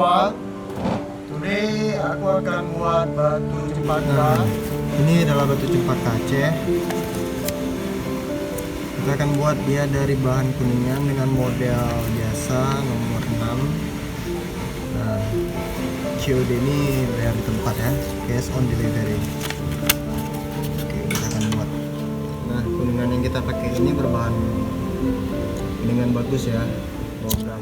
semua. Today aku akan buat batu cempaka. Ini adalah batu cempaka Aceh. Kita akan buat dia dari bahan kuningan dengan model biasa nomor 6. Nah, COD ini bayar di tempat ya, cash on delivery. Oke, kita akan buat. Nah, kuningan yang kita pakai ini berbahan kuningan bagus ya, logam.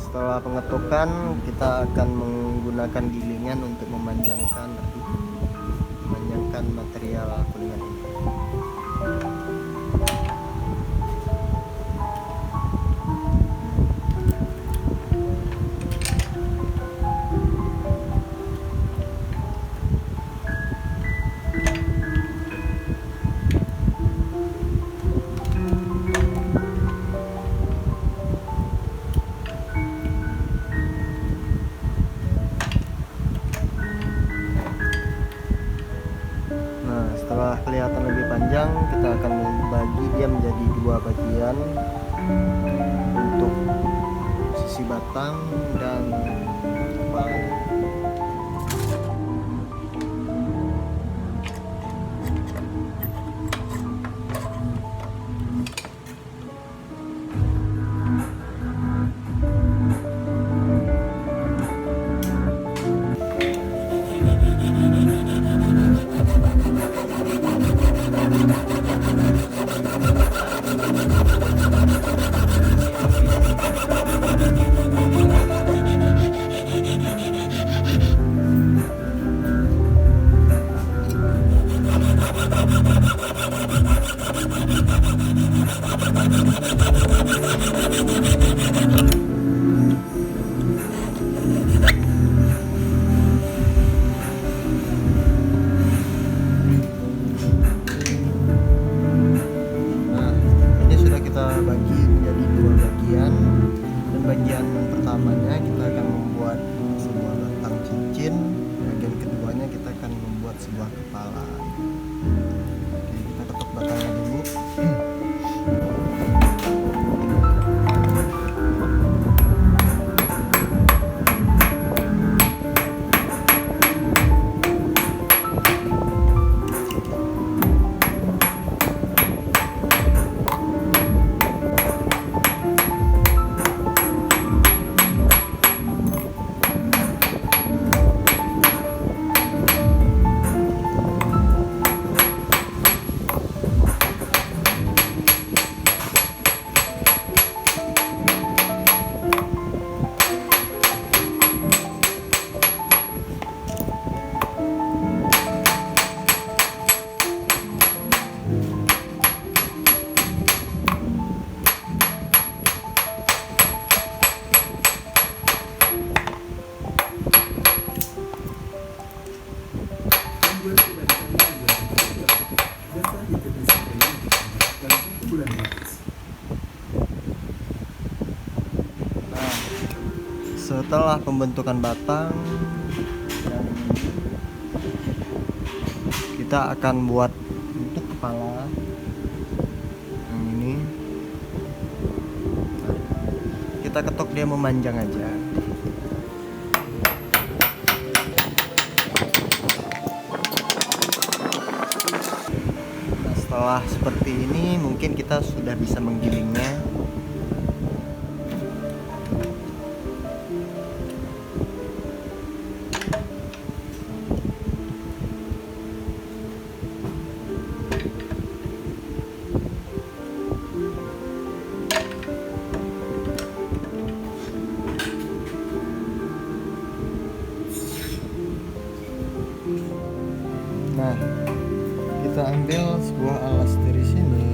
Setelah pengetukan, kita akan menggunakan gilingan untuk memanjangkan material kuningan ini. Setelah kelihatan lebih panjang, kita akan membagi dia menjadi dua bagian untuk sisi batang dan kepalanya. Bagi menjadi dua bagian, dan bagian pertamanya kita akan membuat sebuah batang cincin, bagian keduanya kita akan membuat sebuah kepala. Oke, kita ketuk batangnya dulu. Setelah pembentukan batang, kita akan buat untuk kepala yang ini. Kita ketok dia memanjang aja. Nah, setelah seperti ini mungkin kita sudah bisa menggilingnya. Nah, kita ambil sebuah alas dari sini.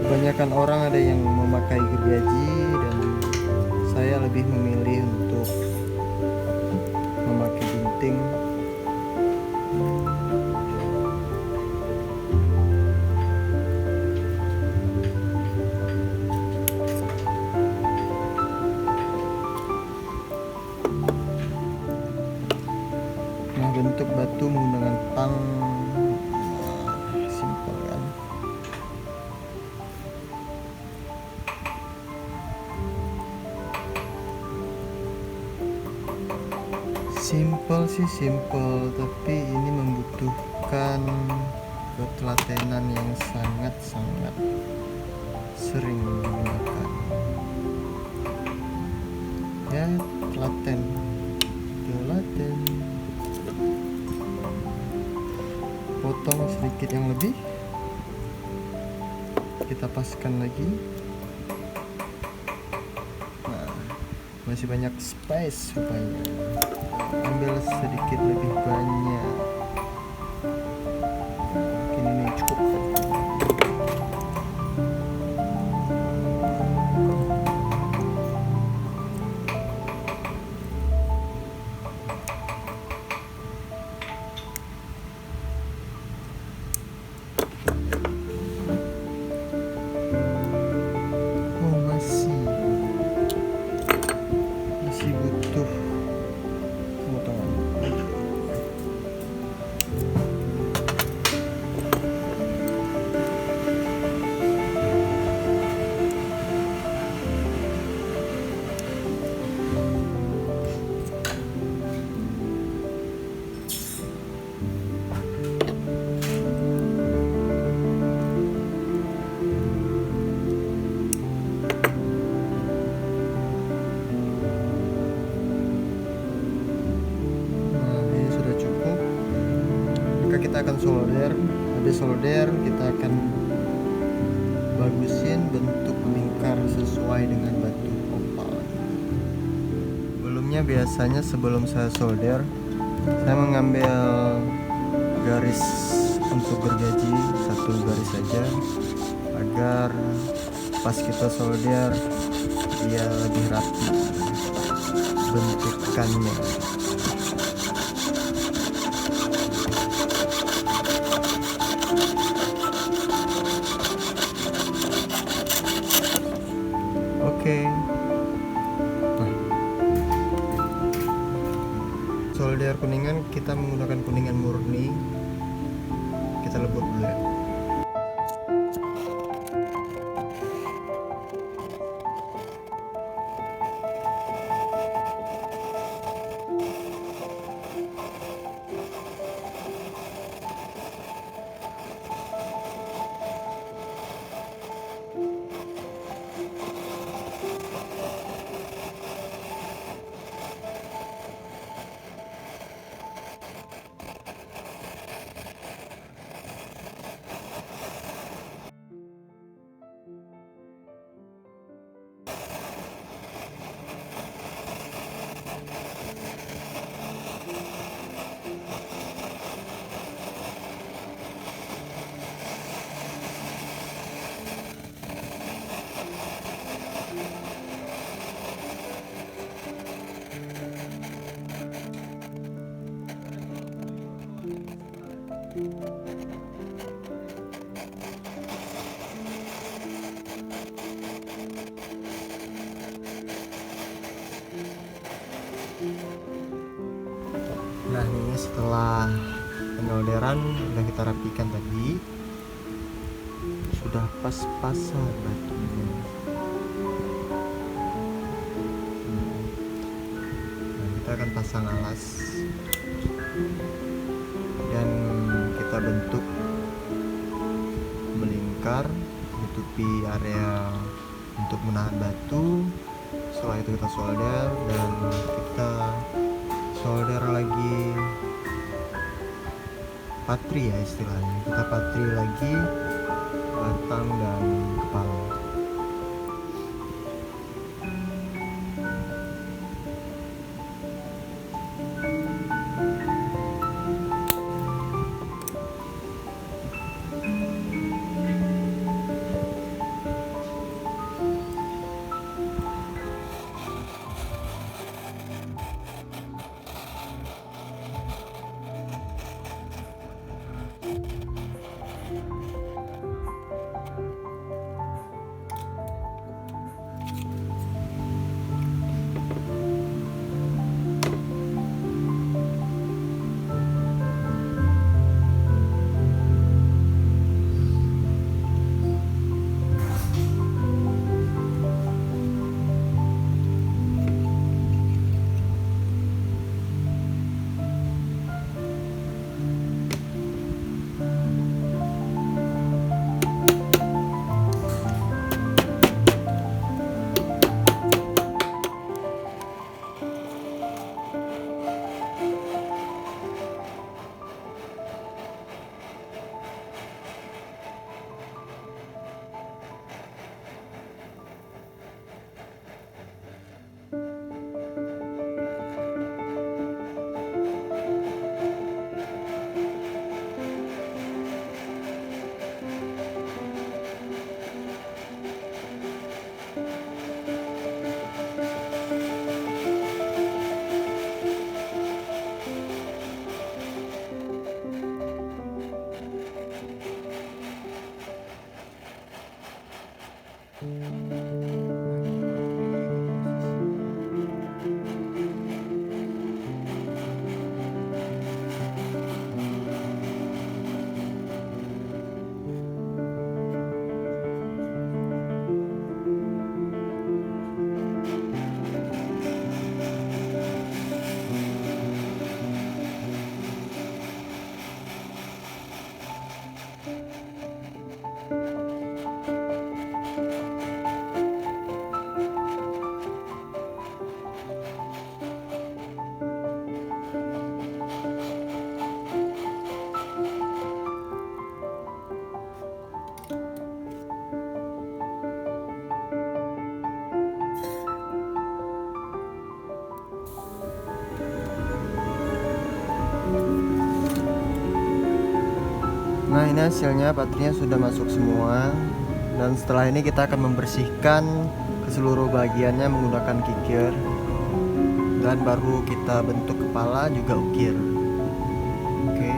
Kebanyakan orang ada yang memakai gergaji, dan saya lebih memilih untuk memakai gunting. Nah, bentuk batu menggunakan tang, simpel kan. Simpel sih simpel, tapi ini membutuhkan ketelatenan yang sangat-sangat sering digunakan. Ya, telaten. Potong sedikit yang lebih, kita paskan lagi. Nah, masih banyak space rupanya. Ambil sedikit lebih banyak. Mungkin ini cukup. Oh, masih butuh potongan. Kita akan solder. Habis solder kita akan bagusin bentuk lingkar sesuai dengan batu opal. Biasanya sebelum saya solder, saya mengambil garis untuk gergaji, satu garis saja, agar pas kita solder dia lebih rapi bentukannya. Oke. Solder kuningan, kita menggunakan kuningan murni. Kita lebur dulu ya. Nah, ini setelah penyolderan udah kita rapikan tadi, sudah pas-pasan batunya. Nah, kita akan pasang alas dan kita bentuk melingkar, menutupi area untuk menahan batu. Setelah itu kita solder dan kita solder lagi patri ya istilahnya. Kita patri lagi batang dan kepala. Nah, ini hasilnya, patrinya sudah masuk semua. Dan setelah ini kita akan membersihkan ke seluruh bagiannya menggunakan kikir. Dan baru kita bentuk kepala juga ukir. Oke.